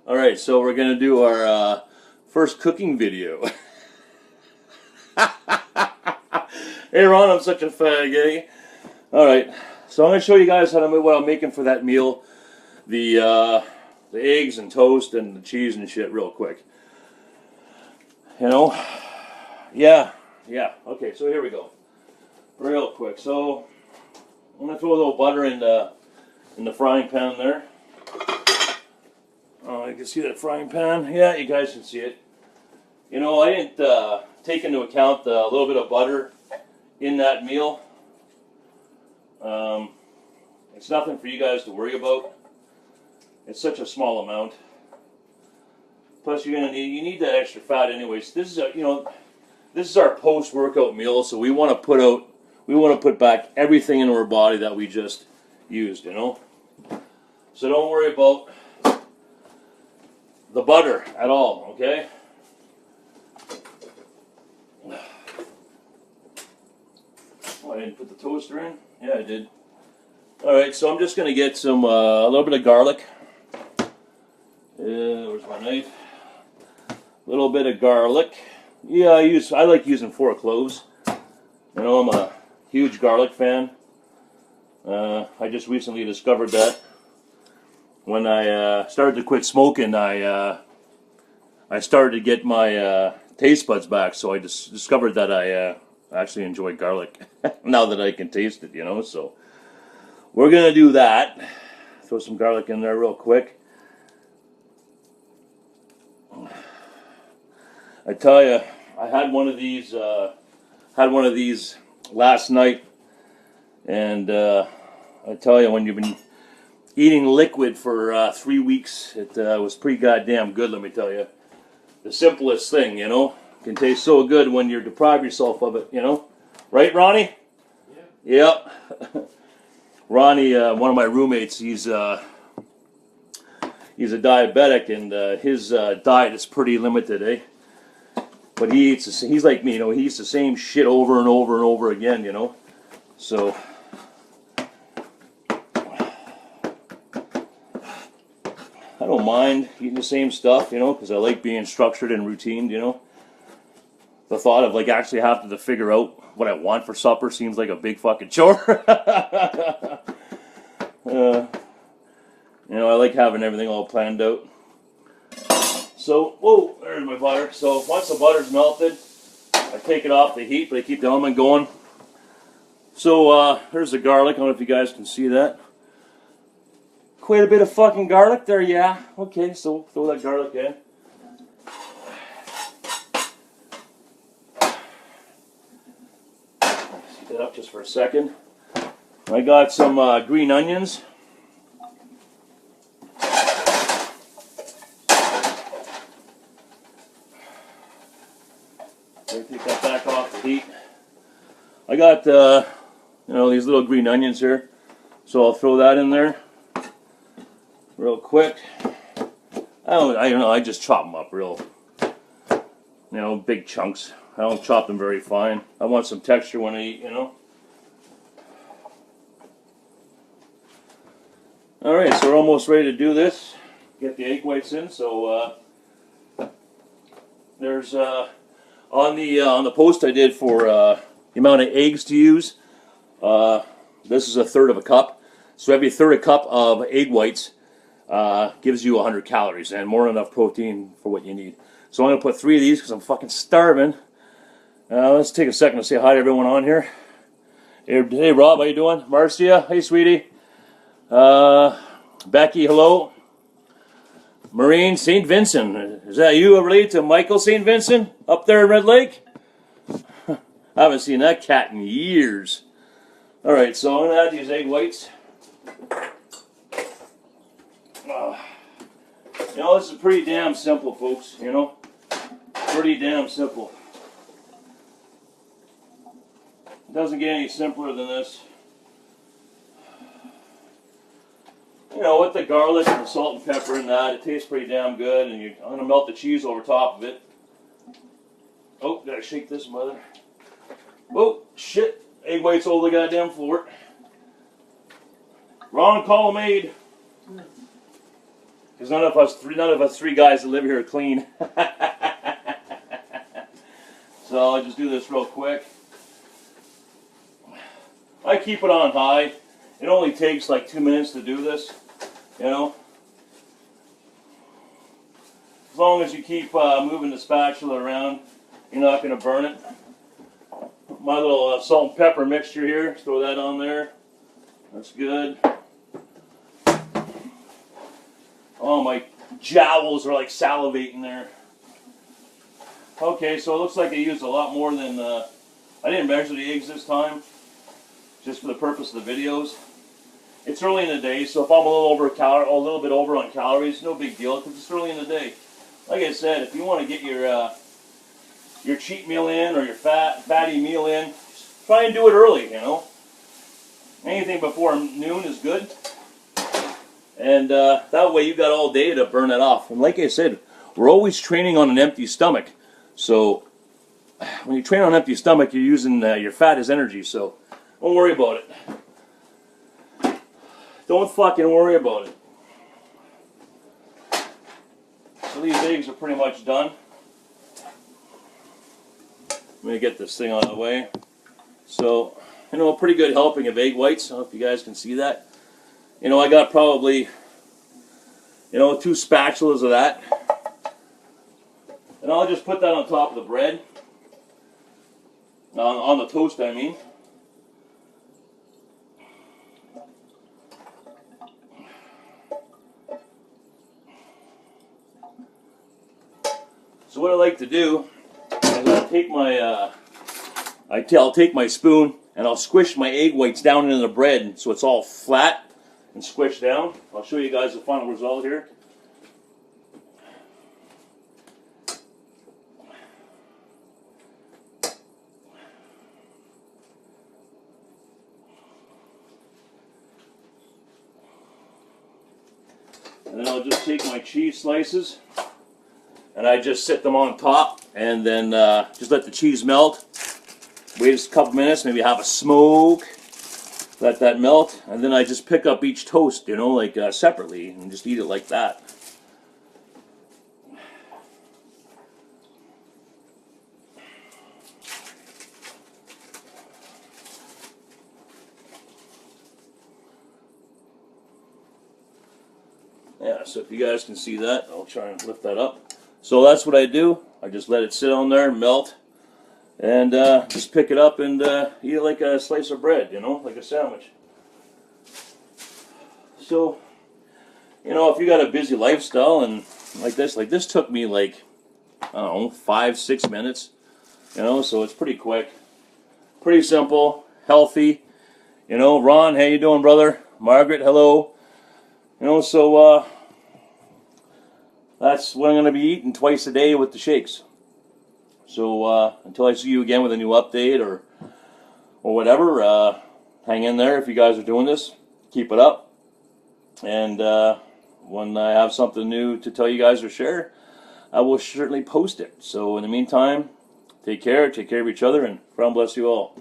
Alright, so we're going to do our first cooking video. Hey Ron, I'm such a fag, eh? Alright, so I'm going to show you guys how to make what I'm making for that meal. The eggs and toast and the cheese and shit real quick. You know? Yeah. Okay, so here we go. Real quick. So, I'm going to throw a little butter in the frying pan there. Oh, you can see that frying pan? Yeah, you guys can see it. You know, I didn't take into account the little bit of butter in that meal. It's nothing for you guys to worry about. It's such a small amount. Plus, you need that extra fat anyways. This is our post-workout meal, so we want to put back everything into our body that we just used. You know, so don't worry about the butter at all. Okay. Oh, I didn't put the toaster in? Yeah, I did. Alright, so I'm just going to get some, a little bit of garlic. Where's my knife? A little bit of garlic. Yeah, I like using 4 cloves. You know, I'm a huge garlic fan. I just recently discovered that. When I started to quit smoking, I started to get my taste buds back, so I just discovered that I actually enjoy garlic now that I can taste it, you know. So we're going to do that. Throw some garlic in there real quick. I tell you, I had one of these last night, and I tell you, when you've been eating liquid for 3 weeks, it was pretty goddamn good, let me tell you. The simplest thing, you know, can taste so good when you deprive yourself of it, you know. Right, Ronnie? Yeah. Yep. Ronnie, one of my roommates, he's a diabetic, and his diet is pretty limited, eh? But he's like me, you know, he eats the same shit over and over and over again, you know. So I don't mind eating the same stuff, you know, because I like being structured and routine, you know. The thought of like actually having to figure out what I want for supper seems like a big fucking chore. You know, I like having everything all planned out. So, whoa, there's my butter. So once the butter's melted, I take it off the heat, but I keep the element going. So there's the garlic. I don't know if you guys can see that. Quite a bit of fucking garlic there, yeah. Okay, so throw that garlic in. Heat that up just for a second. I got some green onions. Take that back off the heat. I got you know, these little green onions here, so I'll throw that in there real quick. I don't know. I just chop them up real, you know, big chunks. I don't chop them very fine. I want some texture when I eat, you know. All right, so we're almost ready to do this. Get the egg whites in. So there's on the post I did for the amount of eggs to use. This is 1/3 of a cup. So every 1/3 cup of egg whites gives you 100 calories and more than enough protein for what you need. So I'm going to put 3 of these because I'm fucking starving. Let's take a second to say hi to everyone on here. Hey Rob, how you doing? Marcia, hey sweetie. Becky, hello. Maureen, St. Vincent. Is that you related to Michael St. Vincent up there in Red Lake? I haven't seen that cat in years. Alright, so I'm going to add these egg whites. You know, this is pretty damn simple, folks, you know. Pretty damn simple. It doesn't get any simpler than this. You know, with the garlic and the salt and pepper and that, it tastes pretty damn good. And I'm going to melt the cheese over top of it. Oh, gotta shake this mother. Oh, shit. Egg whites all over the goddamn floor. Wrong column made. Because none of us three guys that live here are clean. So I'll just do this real quick. I keep it on high. It only takes like 2 minutes to do this, you know. As long as you keep moving the spatula around, you're not going to burn it. My little salt and pepper mixture here, throw that on there. That's good. Oh, my jowls are like salivating there. Okay, so it looks like I used a lot more than, I didn't measure the eggs this time, just for the purpose of the videos. It's early in the day, so if I'm a little bit over on calories, no big deal, because it's early in the day. Like I said, if you want to get your cheat meal in, or your fatty meal in, try and do it early, you know. Anything before noon is good. And that way you got all day to burn it off. And like I said, we're always training on an empty stomach. So when you train on an empty stomach, you're using your fat as energy. So don't worry about it. Don't fucking worry about it. So these eggs are pretty much done. Let me get this thing out of the way. So, you know, a pretty good helping of egg whites. I don't know if you guys can see that. You know, I got probably, you know, 2 spatulas of that. And I'll just put that on top of the bread. On the toast, I mean. So what I like to do is I'll take my, I'll take my spoon and I'll squish my egg whites down into the bread so it's all flat and squished down. I'll show you guys the final result here. And then I'll just take my cheese slices and I just sit them on top and then just let the cheese melt. Wait just a couple minutes, maybe have a smoke. Let that melt, and then I just pick up each toast, you know, like separately, and just eat it like that. Yeah, so if you guys can see that, I'll try and lift that up. So that's what I do. I just let it sit on there, melt, and just pick it up and eat it like a slice of bread, you know, like a sandwich. So, you know, if you got a busy lifestyle and like this took me like, I don't know, 5-6 minutes, you know, so it's pretty quick. Pretty simple, healthy, you know. Ron, how you doing, brother? Margaret, hello. You know, so that's what I'm going to be eating twice a day with the shakes. So until I see you again with a new update or whatever, hang in there if you guys are doing this. Keep it up. And when I have something new to tell you guys or share, I will certainly post it. So in the meantime, take care of each other, and God bless you all.